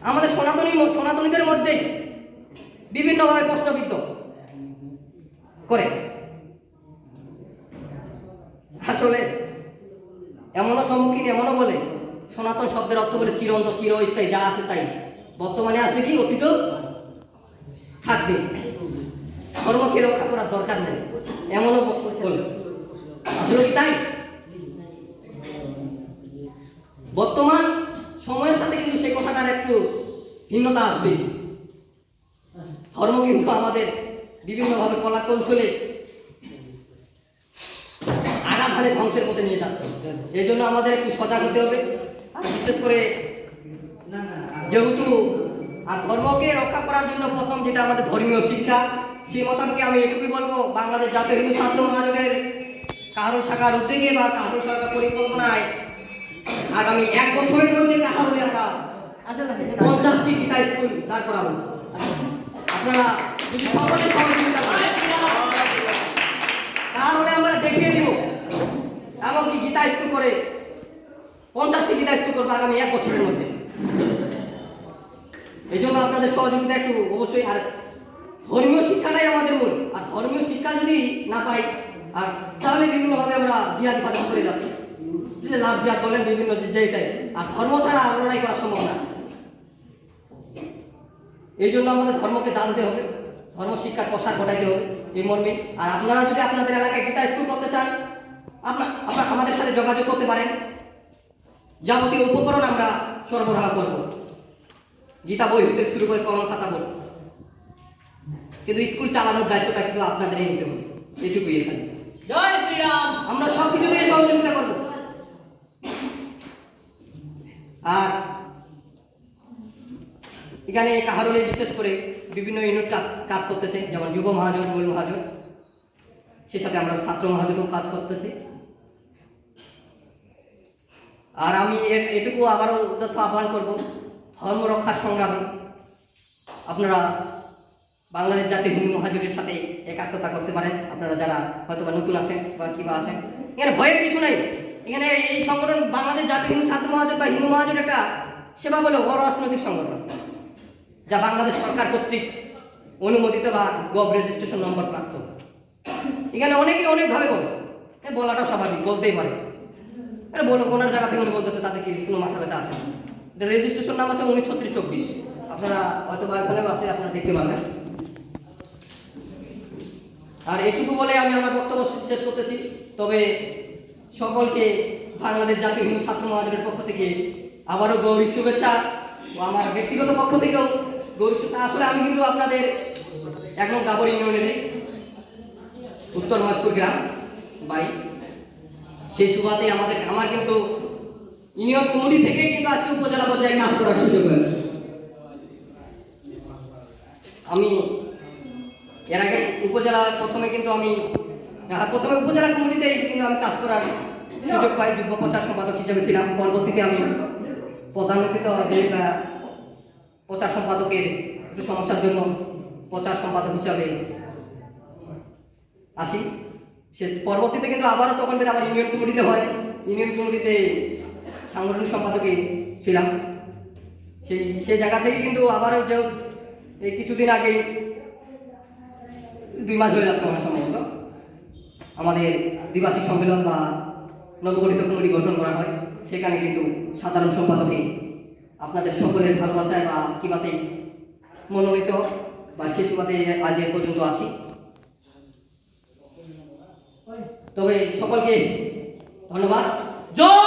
আমাদের সনাতনীদের মধ্যে বিভিন্নভাবে প্রশ্নবিদ্ধ করে। আসলে এমনও সম্মুখীন এমনও বলে সনাতন শব্দের অর্থ বলে চিরন্তন চিরস্থায়ী, যা আছে তাই, বর্তমানে আছে কি অতীত থাকবে, ধর্মকে রক্ষা করার দরকার নেই, এমনও বলে। আসলে কি তাই? বর্তমান সময়ের সাথে কিন্তু সেই কথাটার একটু ভিন্নতা আসবে। ধর্ম কিন্তু আমাদের বিভিন্নভাবে কলা কৌশলে আগাধারে ধ্বংসের পথে নিয়ে যাচ্ছে। এই জন্য আমাদের একটু সজাগ হতে হবে। আর বিশেষ করে যেহেতু আর ধর্মকে রক্ষা করার জন্য প্রথম যেটা আমাদের ধর্মীয় শিক্ষা, সেই মোতাবেক আমি এটুকুই বলবো, বাংলাদেশ জাতীয় হিন্দু ছাত্র মহাজোটের কাহারুল শাখার উদ্যোগে বা কাহারুল শাখার পরিকল্পনায় আগামী 1 বছরের মধ্যে কাহারুলে আমরা 50টি গীতা স্কুল দাঁড় করাবো। আপনারা যদি সকলে সহযোগিতা করেন তাহলে আমরা দেখিয়ে দিব, এমনকি গীতা স্কুল করে 50টি গীতা স্কুল করবো আগামী 1 বছরের মধ্যে। এই জন্য আপনাদের সহযোগিতা একটু অবশ্যই। আর ধর্মীয় শিক্ষাটাই আমাদের মূল। আর ধর্মীয় শিক্ষা যদি না পাই আর তাহলে বিভিন্নভাবে আমরা জিহাদি ফাঁদে করে যাচ্ছি, লাভ জিহাদ বলেন বিভিন্ন যেটাই। আর ধর্ম ছাড়া লড়াই করা সম্ভব না। এই জন্য আমাদের ধর্মকে জানতে হবে, ধর্ম শিক্ষার প্রসার ঘটাইতে হবে এই মর্মে। আর আপনারা যদি আপনাদের এলাকায় গীতা স্কুল করতে চান, আপনারা আমাদের সাথে যোগাযোগ করতে পারেন। যাবতীয় উপকরণ আমরা সরবরাহ করব, গীতা বই হতে শুরু করে কলম খাতা বই। কিন্তু স্কুল চালানোর দায়িত্বটা কিন্তু আপনাদেরই নিতে হবে, এটুকুই এখানে। জয় শ্রীরাম। আমরা সব কিছু দিয়ে সহযোগিতা করব। আর এখানে কাহারুলে বিশেষ করে বিভিন্ন ইউনিট কাজ করতেছে, যেমন যুব মহাজন, মূল মহাজন, সে সাথে আমরা ছাত্র মহাজনও কাজ করতেছি। আর আমি এটুকু আবারও তথ্য আহ্বান করব, ধর্ম রক্ষার সংগ্রামে আপনারা বাংলাদেশ জাতীয় হিন্দু মহাজোটের সাথে একাত্মতা করতে পারেন। আপনারা যারা হয়তো বা নতুন আছেন বা কিবা আছেন, এখানে ভয়ের কিছু নাই। এখানে এই সংগঠন বাংলাদেশ জাতীয় হিন্দু ছাত্র মহাজোট বা হিন্দু মহাজোট একটা সেবা বলে অরাজনৈতিক সংগঠন, যা বাংলাদেশ সরকার কর্তৃক অনুমোদিত বা গভ রেজিস্ট্রেশন নম্বর প্রাপ্ত। এখানে অনেকেই অনেকভাবে বলে, বলাটাও স্বাভাবিক, বলতেই পারে। এটা বলো কোনার জায়গা থেকে উনি বলতেছে, তাতে কি কোনো মাথা ব্যথা আছে? এটা রেজিস্ট্রেশন নাম আছে 1936-24। আপনারা হয়তো বা এখানে আছে, আপনারা দেখতে পাবেন। আর এটুকু বলে আমি আমার বক্তব্য শেষ করতেছি। তবে সকলকে বাংলাদেশ জাতীয় হিন্দু ছাত্র মহাজোটের পক্ষ থেকে আবারও গৌরী শুভেচ্ছা, ও আমার ব্যক্তিগত পক্ষ থেকেও গৌরী শুভেচ্ছা। আসলে আমি কিন্তু আপনাদের এখন ডাবর ইউনিয়নের উত্তর মহেশপুর গ্রাম বাড়ি, সেই সুবাদে আমার কিন্তু ইউনিয়ন কমিটি থেকে কিন্তু আজকে উপজেলা পর্যায়ে কাজ করার সুযোগ হয়েছে। আমি এর আগে উপজেলা প্রথমে উপজেলা কমিটিতে কিন্তু আমি কাজ করার সুযোগ পাই, যুগ্ম প্রচার সম্পাদক হিসেবে ছিলাম। পরবর্তীতে আমি প্রধান নেতৃত্ব প্রচার সম্পাদকের একটু সমস্যার জন্য প্রচার সম্পাদক হিসাবে আসি। সে পরবর্তীতে কিন্তু আবারও তখন আমার ইউনিয়ন কমিটিতে হয়, ইউনিয়ন কমিটিতে সাংগঠনিক সম্পাদকে ছিলাম। সেই জায়গা থেকে কিন্তু আবারও যে এই কিছুদিন আগে 2 মাস হয়ে যাচ্ছে আমার সম্ভবত, আমাদের দ্বিবার্ষিক সম্মেলন বা নবগঠিত কমিটি গঠন করা হয়। সেখানে কিন্তু সাধারণ সম্পাদকে আপনাদের সকলের ভালোবাসায় বা কিবাতে মনোনীত বা সে সুবাদে আজ এ পর্যন্ত আছি। তবে সকলকে ধন্যবাদ। জয়